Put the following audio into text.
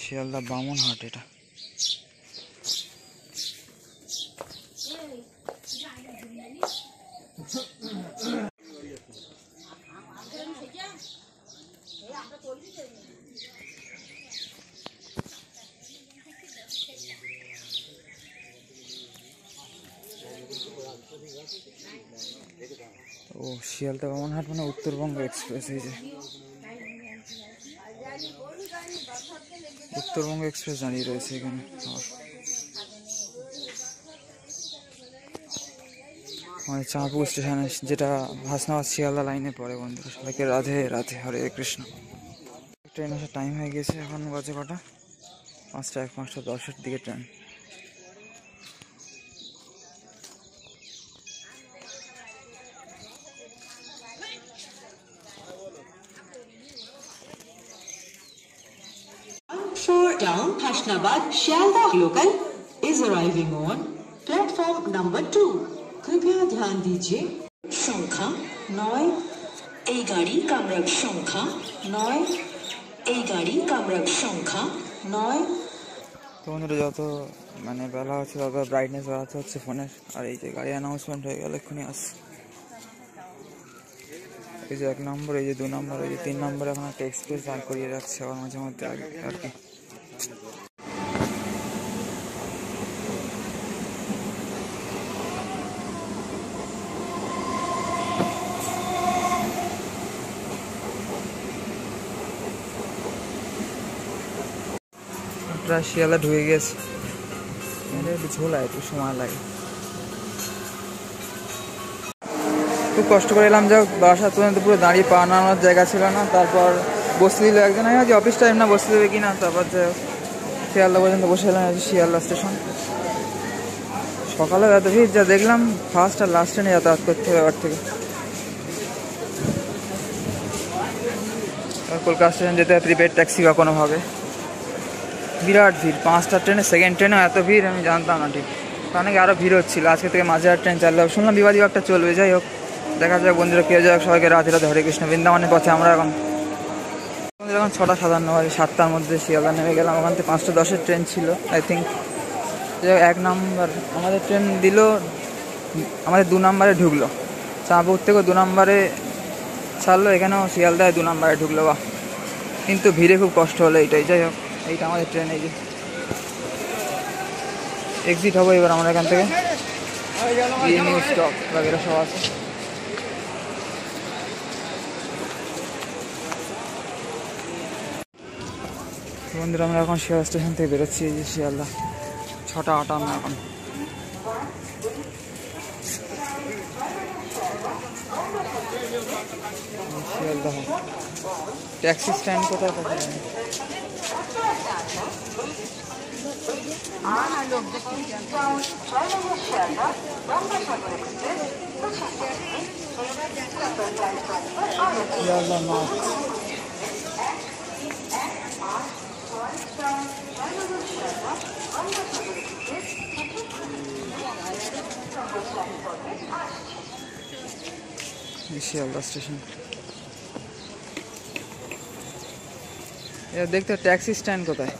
শিয়ালদা বামনহাট এটা। ও শিয়ালদা বামনহাট মানে উত্তরবঙ্গ এক্সপ্রেস। এই যে উত্তরবঙ্গ এক্সপ্রেস দাঁড়িয়ে রয়েছে এখানে। আমাদের চাঁদপুর স্টেশনে, যেটা হাসনাবাদ শিয়ালদা লাইনে পড়ে। বন্ধুরা সবাইকে রাধে রাধে, হরে কৃষ্ণ। ট্রেন আসার টাইম হয়ে গেছে, এখন বাজে কটা? 5:10 দিকে train. Down Hashnabad Shialdah local is arriving on platform number 2. कृपया ध्यान दीजिए। संख्या 9 এই গাড়ি কামরাগ সংখ্যা 9 এই গাড়ি কামরাগ সংখ্যা 9। তো বন্ধুরা যত মানে বেলা হচ্ছে তত ব্রাইটনেস বাড়াতে হচ্ছে ফোনের। আর এই যে গাড়ি অ্যানাউন্সমেন্ট হয়ে গেল, এক্ষুনি আসছে। এই যে 1 নম্বর, এই যে 2 নম্বর, এই যে 3 নম্বরে এখন একটা এক্সপ্রেস দাঁড় করিয়ে রাখছে আবার মাঝে মধ্যে আর কি। প্রায় শিয়ালদা ঢুকে গেছে। একটু ঝোলায়, একটু সময় লাগে। খুব কষ্ট করে এলাম, যাও বাসা পর্যন্ত পুরো দাঁড়িয়ে পা নামানোর জায়গা ছিল না। তারপর বসতে দিল একজন, আমি আজ অফিস টাইম না, বসতে দেবে কিনা। তারপর যে শিয়ালদা পর্যন্ত বসে এলাম, শিয়ালদা স্টেশন। সকালে এত ভিড়, যা দেখলাম ফার্স্ট আর লাস্ট ট্রেনে যাতায়াত করতে হবে এবার থেকে। কলকাতা স্টেশন যেতে হয় প্রিপেড ট্যাক্সি বা কোনোভাবে। বিরাট ভিড়, 5টা ট্রেনে, সেকেন্ড ট্রেনেও এত ভিড় আমি জানতাম না ঠিক। অনেকে আরও ভিড় হচ্ছিল। আজকে থেকে মাঝের ট্রেন চালু হবে শুনলাম, বিবাদী একটা চলবে। যাই হোক, দেখা যাক বন্ধুরা, কেউ যাক। সবাইকে রাধে রাধে, হরে কৃষ্ণ। বৃন্দাবনের পথে আমরা এখন। বন্ধুরা এখন 6:57 বাজে, 7টার মধ্যে শিয়ালদা নেমে গেলাম। ওখান থেকে 5:10 ট্রেন ছিল আই থিঙ্ক। 1 নম্বর আমাদের ট্রেন দিল, আমাদের 2 নম্বরে ঢুকলো। চাঁদপুর থেকেও 2 নম্বরে ছাড়লো, এখানেও শিয়ালদায় 2 নম্বরে ঢুকলো। বা কিন্তু ভিড়ে খুব কষ্ট হলো এইটাই। যাই হোক, এইটা আমাদের ট্রেন। এই যে এক্সিট হবো এবার আমরা এখান থেকে। নিউ স্টপ বাগেরা সব আছে। বন্ধুরা আমরা এখন শিয়ালদা স্টেশন থেকে বেরোচ্ছি। এই যে শিয়ালদা, 6:58 এখন। শিয়ালদা ট্যাক্সি স্ট্যান্ড কোথায় কোথায়? শিয়ালদা নর্থ। শিয়ালদা স্টেশন। এটা দেখতে ট্যাক্সি স্ট্যান্ড কোথায়?